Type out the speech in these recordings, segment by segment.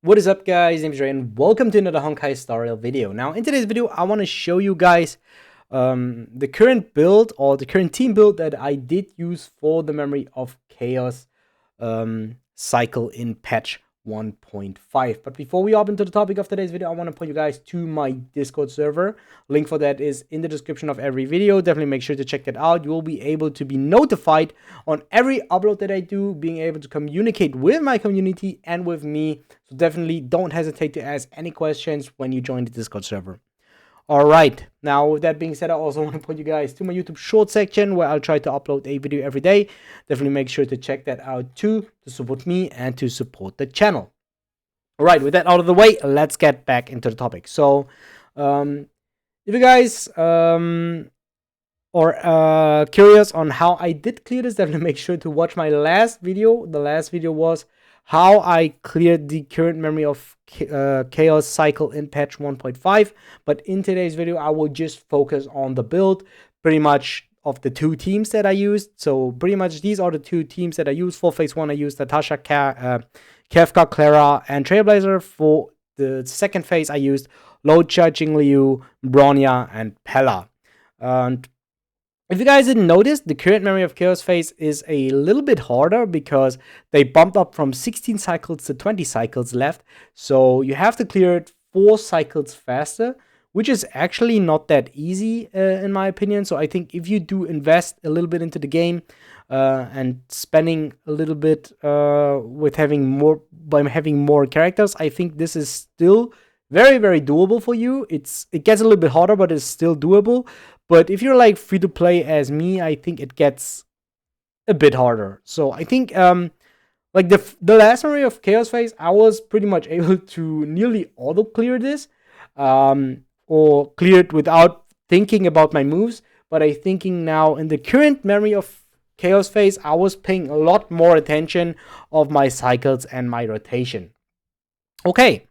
What is up, guys? My name is Ray and welcome to another Honkai tutorial video. Now in today's video I want to show you guys the current build or the current team build that I did use for the Memory of Chaos cycle in patch 1.5. But before we hop into the topic of today's video, I want to point you guys to my Discord server. Link for that is in the description of every video. Definitely make sure to check that out. You will be able to be notified on every upload that I do, being able to communicate with my community and with me. So definitely don't hesitate to ask any questions when you join the Discord server. Alright, now with that being said, I also want to point you guys to my YouTube short section where I'll try to upload a video every day. Definitely make sure to check that out too, to support me and to support the channel. Alright, with that out of the way, let's get back into the topic. So, if you guys are curious on how I did clear this, definitely make sure to watch my last video. The last video was how I cleared the current Memory of Chaos cycle in patch 1.5. But in today's video, I will just focus on the build, pretty much of the two teams that I used. So pretty much these are the two teams that I used. For phase 1, I used Natasha, Kafka, Clara, and Trailblazer. For the second phase, I used Luocha, Jinglu, Bronya, and Pela. And if you guys didn't notice, the current Memory of Chaos phase is a little bit harder because they bumped up from 16 cycles to 20 cycles left. So you have to clear it 4 cycles faster, which is actually not that easy in my opinion. So I think if you do invest a little bit into the game and spending a little bit with having more characters, I think this is still very, very doable for you. It gets a little bit harder, but it's still doable. But if you're like free to play as me, I think it gets a bit harder. So I think like the last Memory of Chaos phase, I was pretty much able to nearly auto clear this, or clear it without thinking about my moves. But I thinking now in the current Memory of Chaos phase, I was paying a lot more attention of my cycles and my rotation. Okay,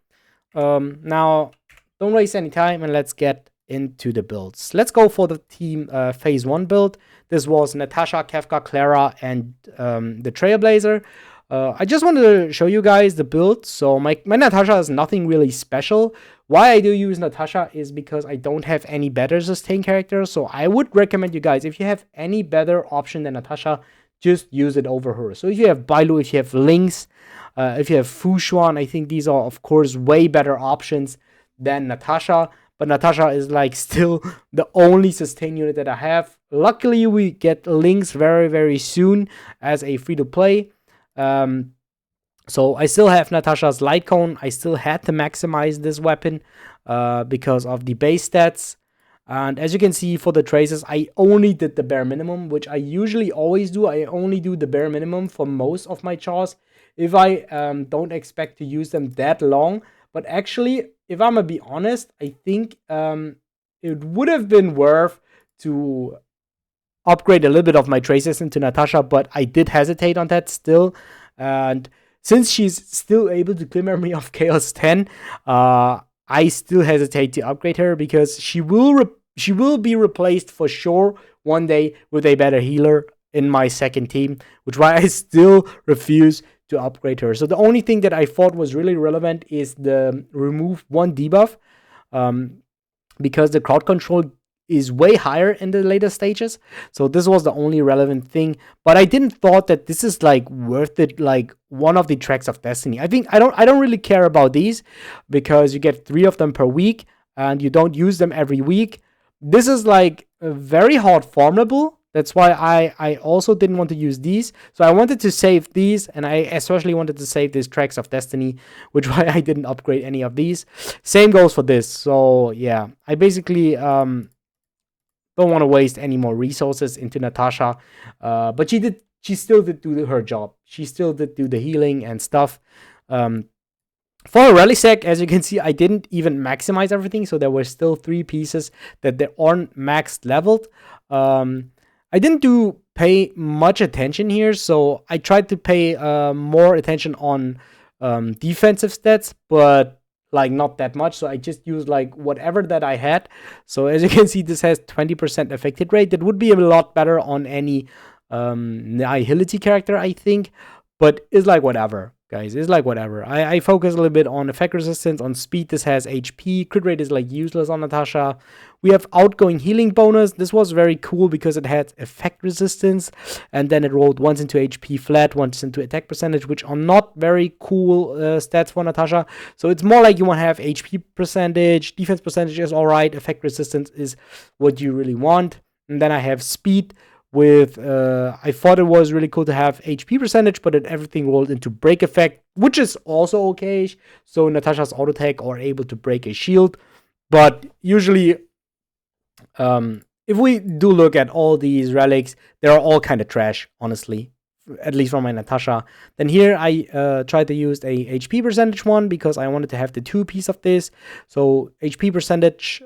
now don't waste any time and let's get into the builds. Let's go for the team phase 1 build. This was Natasha, Kafka, Clara, and the Trailblazer. I just wanted to show you guys the build. So my Natasha is nothing really special. Why I do use Natasha is because I don't have any better sustain characters. So I would recommend you guys, if you have any better option than Natasha, just use it over her. So if you have Bailu, if you have Lynx, if you have Fushuan, I think these are of course way better options than Natasha. But Natasha is like still the only sustain unit that I have. Luckily, we get Lynx very, very soon as a free-to-play. So I still have Natasha's Light Cone. I still had to maximize this weapon because of the base stats. And as you can see for the traces, I only did the bare minimum, which I usually always do. I only do the bare minimum for most of my chars if I don't expect to use them that long. But actually, if I'm gonna be honest, I think it would have been worth to upgrade a little bit of my traces into Natasha, but I did hesitate on that still. And since she's still able to clear Memory of Chaos 10, I still hesitate to upgrade her because she will be replaced for sure one day with a better healer in my second team, which is why I still refuse to upgrade her. So the only thing that I thought was really relevant is the remove 1 debuff, because the crowd control is way higher in the later stages. So this was the only relevant thing. But I didn't thought that this is like worth it, like one of the tracks of destiny. I think I don't really care about these because you get 3 of them per week and you don't use them every week. This is like very hard farmable. That's why I also didn't want to use these. So I wanted to save these, and I especially wanted to save these tracks of destiny, which why I didn't upgrade any of these. Same goes for this. So yeah, I basically don't want to waste any more resources into Natasha. But she still did do her job. She still did do the healing and stuff. For a rally sec, as you can see, I didn't even maximize everything. So there were still 3 pieces that they aren't maxed leveled. I didn't pay much attention here, so I tried to pay more attention on defensive stats, but like not that much. So I just used like whatever that I had. So as you can see, this has 20% affected rate. That would be a lot better on any Nihility character, I think, but it's like whatever. guys. It's like whatever. I focus a little bit on effect resistance, on speed. This has HP. Crit rate is like useless on Natasha. We have outgoing healing bonus. This was very cool because it had effect resistance, and then it rolled once into HP flat, once into attack percentage, which are not very cool stats for Natasha. So it's more like you want to have HP percentage, defense percentage is alright, effect resistance is what you really want. And then I have speed with, I thought it was really cool to have HP percentage, but everything rolled into break effect, which is also okay. So Natasha's auto attack are able to break a shield. But usually, if we do look at all these relics, they are all kind of trash, honestly, at least for my Natasha. Then here I tried to use a HP percentage one because I wanted to have the 2 piece of this. So HP percentage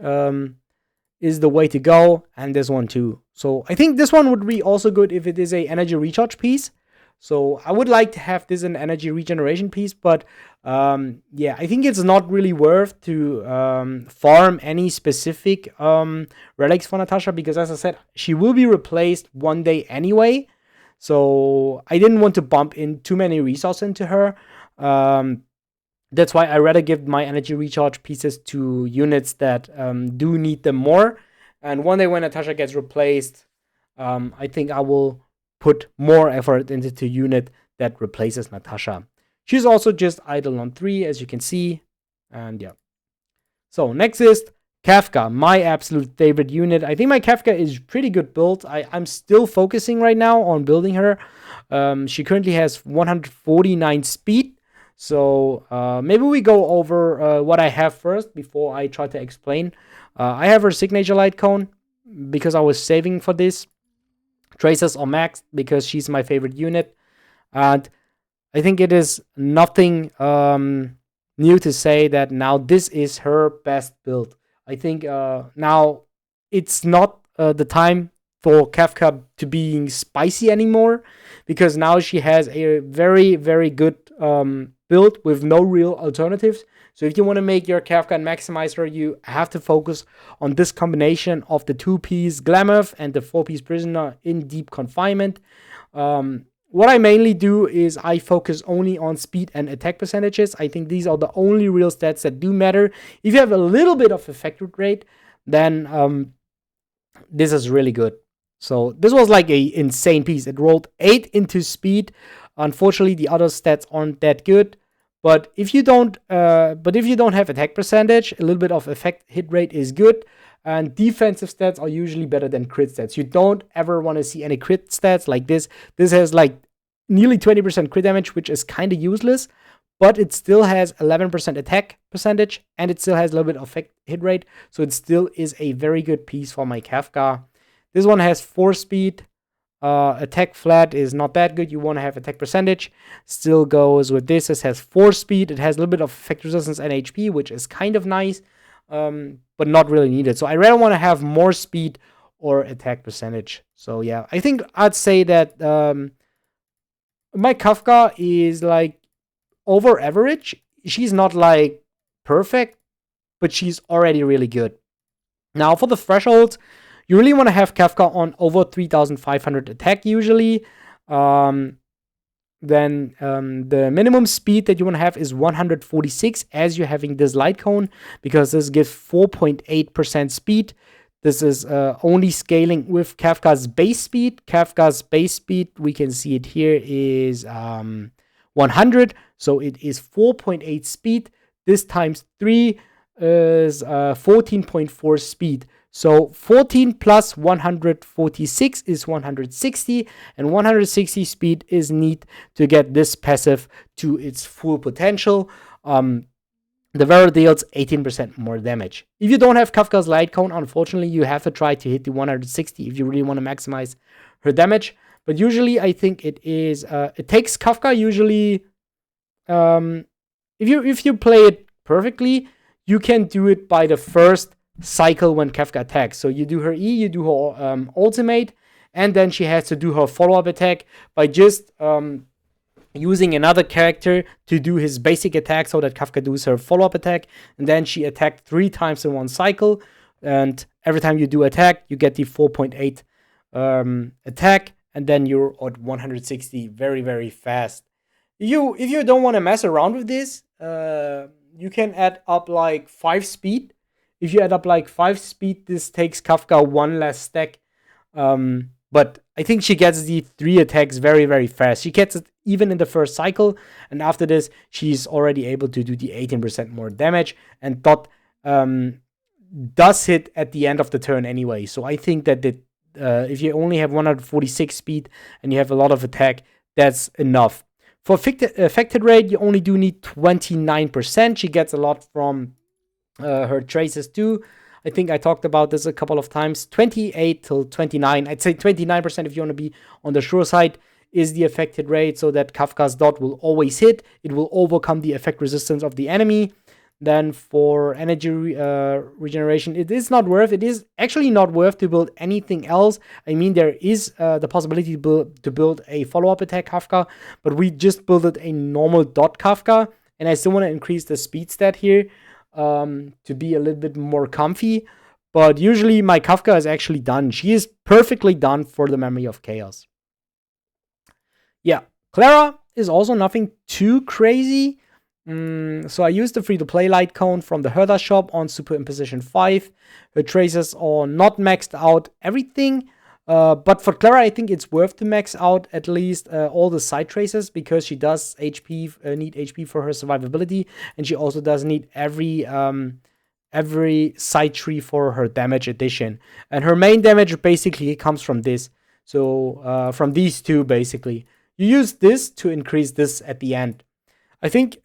is the way to go, and this one too. So I think this one would be also good if it is a energy recharge piece. So I would like to have this an energy regeneration piece, but yeah, I think it's not really worth to farm any specific relics for Natasha because, as I said, she will be replaced one day anyway. So I didn't want to bump in too many resources into her. That's why I rather give my energy recharge pieces to units that do need them more. And one day when Natasha gets replaced, I think I will put more effort into the unit that replaces Natasha. She's also just idle on 3, as you can see. And yeah. So next is Kafka, my absolute favorite unit. I think my Kafka is pretty good built. I'm still focusing right now on building her. She currently has 149 speed. So maybe we go over what I have first before I try to explain. I have her signature light cone because I was saving for this. Traces are maxed because she's my favorite unit. And I think it is nothing new to say that now this is her best build. I think now it's not the time for Kafka to being spicy anymore because now she has a very, very good build with no real alternatives. So if you want to make your Kafka and maximize her, you have to focus on this combination of the 2-piece Glamour and the 4-piece Prisoner in deep confinement. What I mainly do is I focus only on speed and attack percentages. I think these are the only real stats that do matter. If you have a little bit of effective rate, then this is really good. So this was like a insane piece. It rolled 8 into speed. Unfortunately, the other stats aren't that good. But if you don't have attack percentage, a little bit of effect hit rate is good. And defensive stats are usually better than crit stats. You don't ever want to see any crit stats like this. This has like nearly 20% crit damage, which is kind of useless. But it still has 11% attack percentage, and it still has a little bit of effect hit rate. So it still is a very good piece for my Kafka. This one has 4 speed. Attack flat is not that good. You want to have attack percentage. Still goes with this. It has 4 speed. It has a little bit of effect resistance and HP, which is kind of nice, but not really needed. So I rather want to have more speed or attack percentage. So yeah, I think I'd say that my Kafka is like over average. She's not like perfect, but she's already really good. Now for the thresholds, you really want to have Kafka on over 3,500 attack usually. Then the minimum speed that you want to have is 146 as you're having this light cone, because this gives 4.8% speed. This is only scaling with Kafka's base speed. Kafka's base speed, we can see it here, is 100. So it is 4.8 speed. This times 3 is 14.4 speed. So 14 plus 146 is 160, and 160 speed is neat to get this passive to its full potential. The Vero deals 18% more damage. If you don't have Kafka's light cone, unfortunately, you have to try to hit the 160 if you really want to maximize her damage. But usually, I think it is. It takes Kafka usually. If you play it perfectly, you can do it by the first cycle when Kafka attacks. So you do her E, you do her ultimate, and then she has to do her follow-up attack by just using another character to do his basic attack so that Kafka does her follow-up attack, and then she attacked 3 times in one cycle, and every time you do attack, you get the 4.8 attack, and then you're at 160 very, very fast. If you don't want to mess around with this, you can add up like 5 speed. If you add up like 5 speed, this takes Kafka one less stack. But I think she gets the 3 attacks very, very fast. She gets it even in the first cycle, and after this, she's already able to do the 18% more damage, and Dot does hit at the end of the turn anyway. So I think that if you only have 146 speed and you have a lot of attack, that's enough. For affected rate, you only do need 29%. She gets a lot from her traces too. I think I talked about this a couple of times. 28 till 29. I'd say 29% if you want to be on the sure side is the affected rate, so that Kafka's dot will always hit. It will overcome the effect resistance of the enemy. Then for energy regeneration, it is not worth. It is actually not worth to build anything else. I mean, there is the possibility to build a follow-up attack Kafka, but we just built it a normal dot Kafka, and I still want to increase the speed stat here to be a little bit more comfy. But usually my Kafka is actually done. She is perfectly done for the Memory of Chaos. Yeah, Clara is also nothing too crazy. So I used the free-to-play light cone from the Herder shop on Superimposition 5. Her traces are not maxed out everything. But for Clara, I think it's worth to max out at least all the side traces, because she does need HP for her survivability, and she also does need every side tree for her damage addition. And her main damage basically comes from this. So from these two, basically. You use this to increase this at the end. I think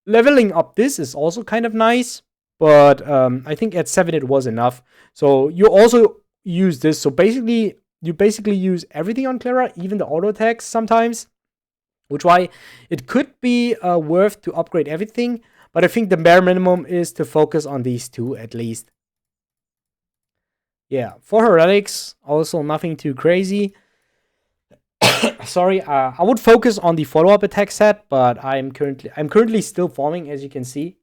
leveling up this is also kind of nice, but I think at 7 it was enough. So you also use this. So basically, you use everything on Clara, even the auto attacks sometimes, which why it could be worth to upgrade everything. But I think the bare minimum is to focus on these two at least. Yeah, for her relics, also nothing too crazy. Sorry, I would focus on the follow-up attack set, but I'm currently still farming, as you can see.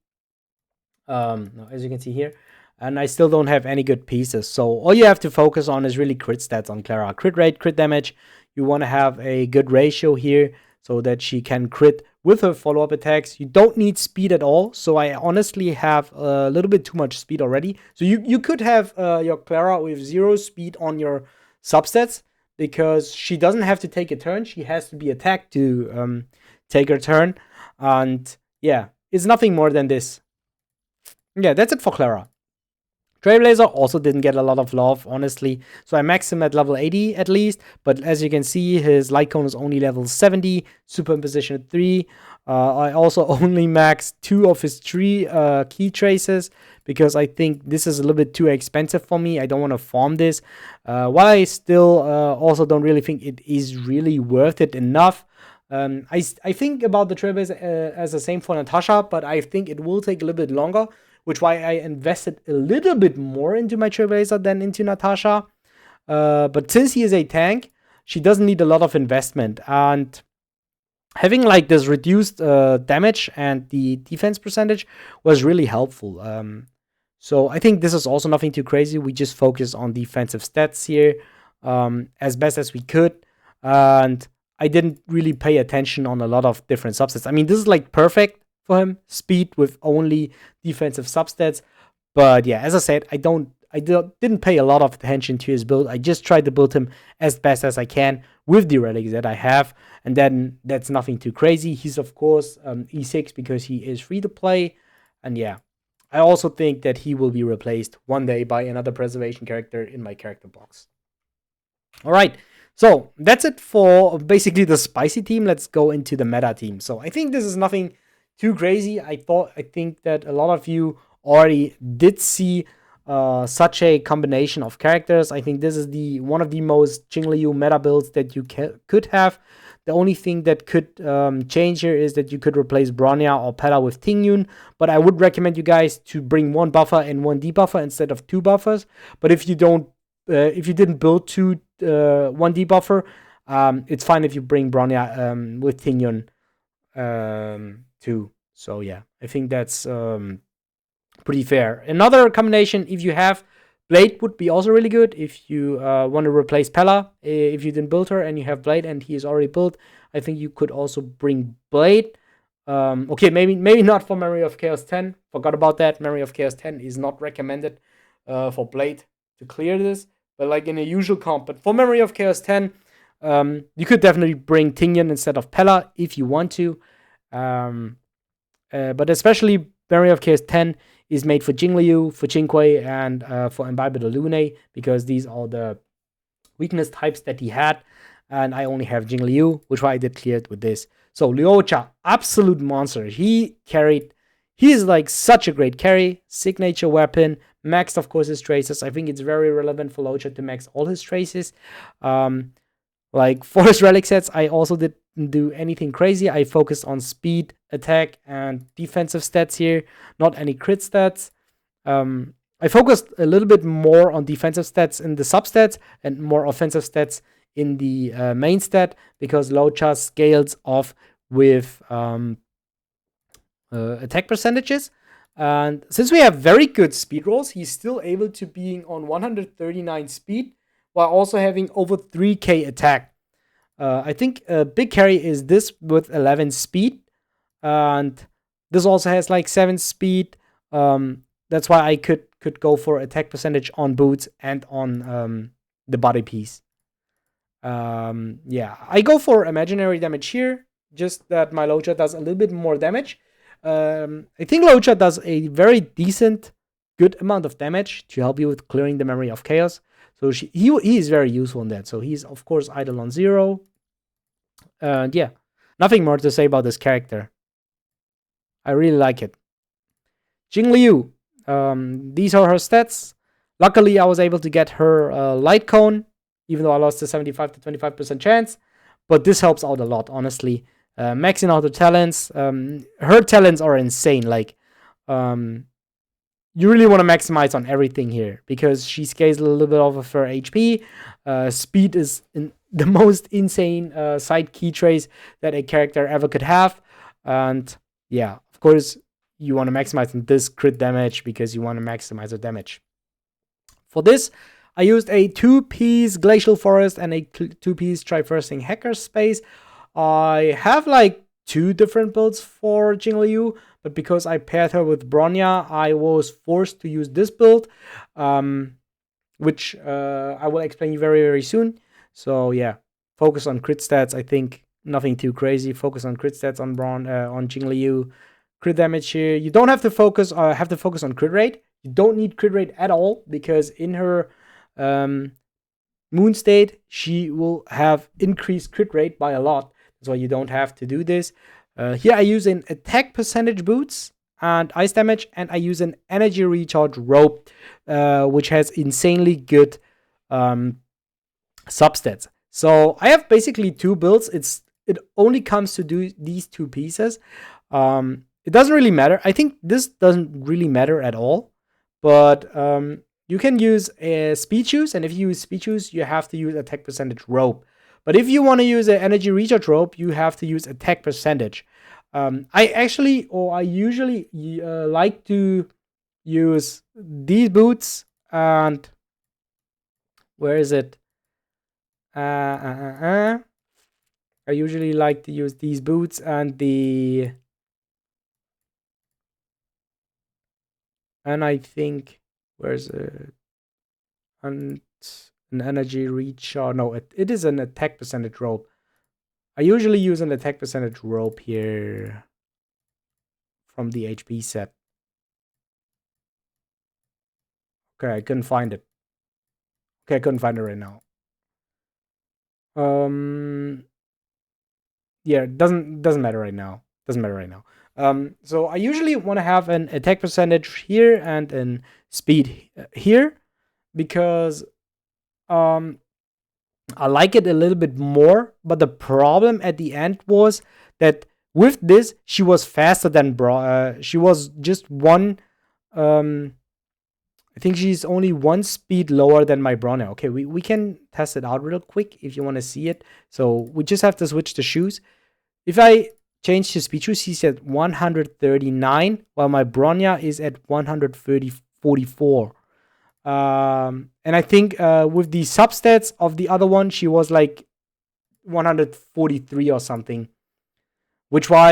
As you can see here, and I still don't have any good pieces. So all you have to focus on is really crit stats on Clara. Crit rate, crit damage. You want to have a good ratio here so that she can crit with her follow-up attacks. You don't need speed at all. So I honestly have a little bit too much speed already. So you could have your Clara with 0 speed on your substats, because she doesn't have to take a turn. She has to be attacked to take her turn. And yeah, it's nothing more than this. Yeah, that's it for Clara. Trailblazer also didn't get a lot of love, honestly. So I maxed him at level 80 at least. But as you can see, his light cone is only level 70, Superimposition at 3. I also only maxed 2 of his 3 key traces, because I think this is a little bit too expensive for me. I don't want to farm this. While I still also don't really think it is really worth it enough. I think about the Trailblazer as the same for Natasha, but I think it will take a little bit longer, which why I invested a little bit more into my Trailblazer than into Natasha. But since he is a tank, she doesn't need a lot of investment. And having like this reduced damage and the defense percentage was really helpful. So I think this is also nothing too crazy. We just focus on defensive stats here as best as we could. And I didn't really pay attention on a lot of different subsets. I mean, this is like perfect for him, speed with only defensive substats. But yeah, as I said, I didn't pay a lot of attention to his build. I just tried to build him as best as I can with the relics that I have, and then that's nothing too crazy. He's of course E6 because he is free to play, and yeah, I also think that he will be replaced one day by another preservation character in my character box. All right. So that's it for basically the spicy team. Let's go into the meta team. So I think this is nothing too crazy. I think that a lot of you already did see such a combination of characters. I think this is one of the most Jinglu meta builds that you could have. The only thing that could change here is that you could replace Bronya or Pela with Tingyun, but I would recommend you guys to bring 1 buffer and 1 debuffer instead of 2 buffers. But if you didn't build 1 debuffer, it's fine if you bring Bronya with Tingyun too. So yeah, I think that's pretty fair. Another combination, if you have Blade would be also really good if you want to replace Pela. If you didn't build her and you have Blade and he is already built, I think you could also bring Blade. Okay, maybe not for Memory of Chaos 10. Forgot about that. Memory of Chaos 10 is not recommended for Blade to clear this. But like in a usual comp. But for Memory of Chaos 10, you could definitely bring Tingyan instead of Pela if you want to. But especially Memory of Chaos 10 is made for Jinglu, for Jinquei, and for Imbibe the Lune, because these are the weakness types that he had. And I only have Jinglu, which I did clear it with this. So Luocha, absolute monster. He is like such a great carry. Signature weapon, maxed of course his traces. I think it's very relevant for Luocha to max all his traces. Like for his relic sets, I also didn't do anything crazy. I focused on speed, attack, and defensive stats here, not any crit stats. I focused a little bit more on defensive stats in the substats and more offensive stats in the main stat, because Luocha scales off with attack percentages. And since we have very good speed rolls, he's still able to being on 139 speed while also having over 3k attack. I think a big carry is this with 11 speed, and this also has like 7 speed. That's why I could go for attack percentage on boots and on the body piece. Yeah, I go for imaginary damage here, just that my Luocha does a little bit more damage. I think Luocha does a very decent, good amount of damage to help you with clearing the Memory of Chaos. So he is very useful in that. So he's, of course, idle on 0. And yeah, nothing more to say about this character. I really like it. Jinglu, these are her stats. Luckily, I was able to get her light cone, even though I lost a 75 to 25% chance. But this helps out a lot, honestly. Maxing out the talents. Her talents are insane. Like, you really want to maximize on everything here, because she scales a little bit off of her HP. Speed is the most insane side key trace that a character ever could have. And yeah, of course, you want to maximize on this crit damage because you want to maximize the damage. For this, I used a 2-piece Glacial Forest and a 2-piece Traversing Hacker Space. I have like 2 different builds for Jinglu, but because I paired her with Bronya, I was forced to use this build, which I will explain you very, very soon. So yeah, focus on crit stats. I think nothing too crazy. Focus on crit stats on Jinglu. Crit damage here. You don't have to focus on crit rate. You don't need crit rate at all, because in her moon state, she will have increased crit rate by a lot. That's why you don't have to do this. Here I use an attack percentage boots and ice damage, and I use an energy recharge rope, which has insanely good substats. So I have basically 2 builds. It only comes to do these 2 pieces. It doesn't really matter. I think this doesn't really matter at all. But you can use a speed shoes, and if you use speed shoes, you have to use attack percentage rope. But if you want to use an energy recharge rope, you have to use attack percentage. I usually like to use these boots, and where is it? I usually like to use these boots and I think, where's it? And an energy recharge. No, it is an attack percentage rope. I usually use an attack percentage rope here from the HP set. Okay, I couldn't find it. Okay, I couldn't find it right now. Yeah, it doesn't matter right now. Doesn't matter right now. So I usually want to have an attack percentage here and an speed here, because I like it a little bit more. But the problem at the end was that with this, she was faster than she was just one. I think she's only 1 speed lower than my Bronya. Okay, we can test it out real quick if you want to see it. So we just have to switch the shoes. If I change to speed shoes, he's at 139, while my Bronya is at 144. And I think with the substats of the other one, she was like 143 or something. Which why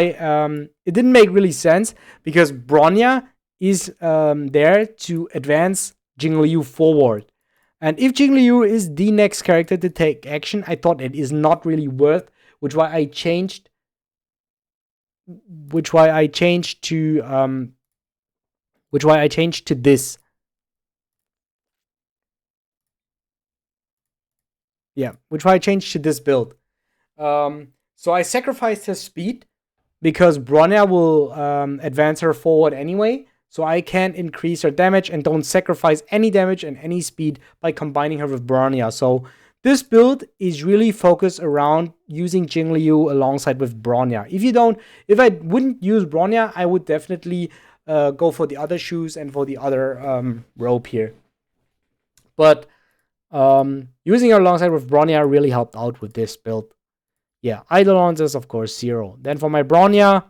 it didn't make really sense, because Bronya is there to advance Jinglu forward. And if Jinglu is the next character to take action, I thought it is not really worth, which why I changed to this. Yeah, which why I changed to this build. So I sacrificed her speed because Bronya will advance her forward anyway. So I can increase her damage and don't sacrifice any damage and any speed by combining her with Bronya. So this build is really focused around using Jinglu alongside with Bronya. If I wouldn't use Bronya, I would definitely go for the other shoes and for the other rope here. But using her alongside with Bronya really helped out with this build. Yeah, Eidolons is of course 0. Then for my Bronya,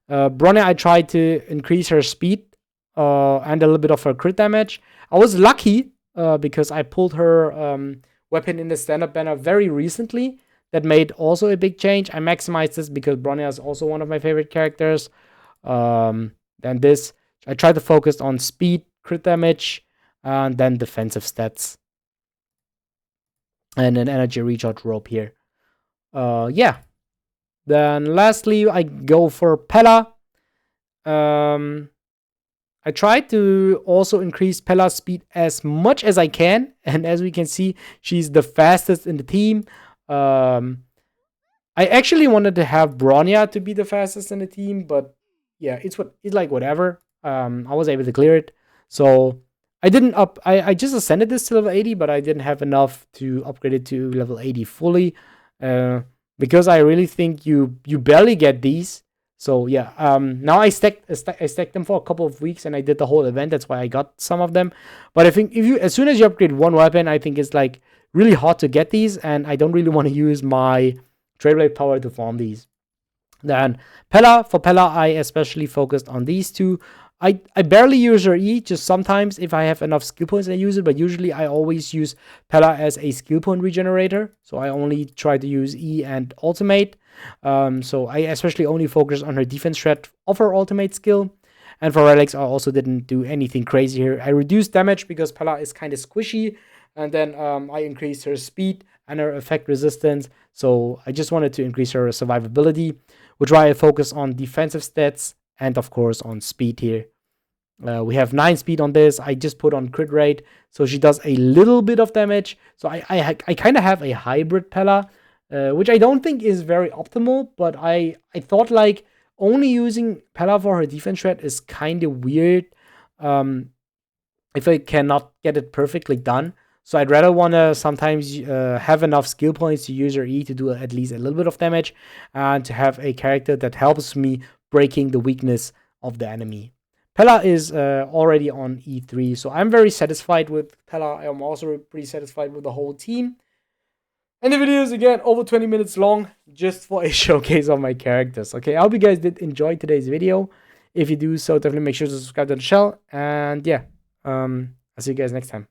I tried to increase her speed and a little bit of her crit damage. I was lucky because I pulled her weapon in the standard banner very recently. That made also a big change. I maximized this because Bronya is also one of my favorite characters. Then this, I tried to focus on speed, crit damage, and then defensive stats. And an energy recharge rope here. Yeah. Then lastly, I go for Pela. I tried to also increase Pela's speed as much as I can, and as we can see, she's the fastest in the team. I actually wanted to have Bronya to be the fastest in the team, but yeah, it's like whatever. I was able to clear it, so I didn't up. I just ascended this to level 80, but I didn't have enough to upgrade it to level 80 fully. Because I really think you barely get these. So yeah, now I stacked them for a couple of weeks, and I did the whole event. That's why I got some of them. But I think as soon as you upgrade one weapon, I think it's like really hard to get these, and I don't really want to use my Trailblazer power to farm these. Then for Pela, I especially focused on these two. I barely use her E, just sometimes if I have enough skill points I use it, but usually I always use Pela as a skill point regenerator, so I only try to use E and ultimate. So I especially only focus on her defense threat of her ultimate skill. And for relics, I also didn't do anything crazy here. I reduced damage because Pela is kind of squishy, and then I increased her speed and her effect resistance, so I just wanted to increase her survivability, which why I focus on defensive stats and of course on speed here. We have 9 speed on this. I just put on crit rate, so she does a little bit of damage. So I kind of have a hybrid Pela, which I don't think is very optimal, but I thought like only using Pela for her defense threat is kind of weird if I cannot get it perfectly done. So I'd rather want to sometimes have enough skill points to use her E to do at least a little bit of damage, and to have a character that helps me breaking the weakness of the enemy. Pela is already on E3, so I'm very satisfied with Pela. I'm also pretty satisfied with the whole team. And the video is again over 20 minutes long, just for a showcase of my characters. Okay, I hope you guys did enjoy today's video. If you do so, definitely make sure to subscribe to the channel. And yeah, I'll see you guys next time.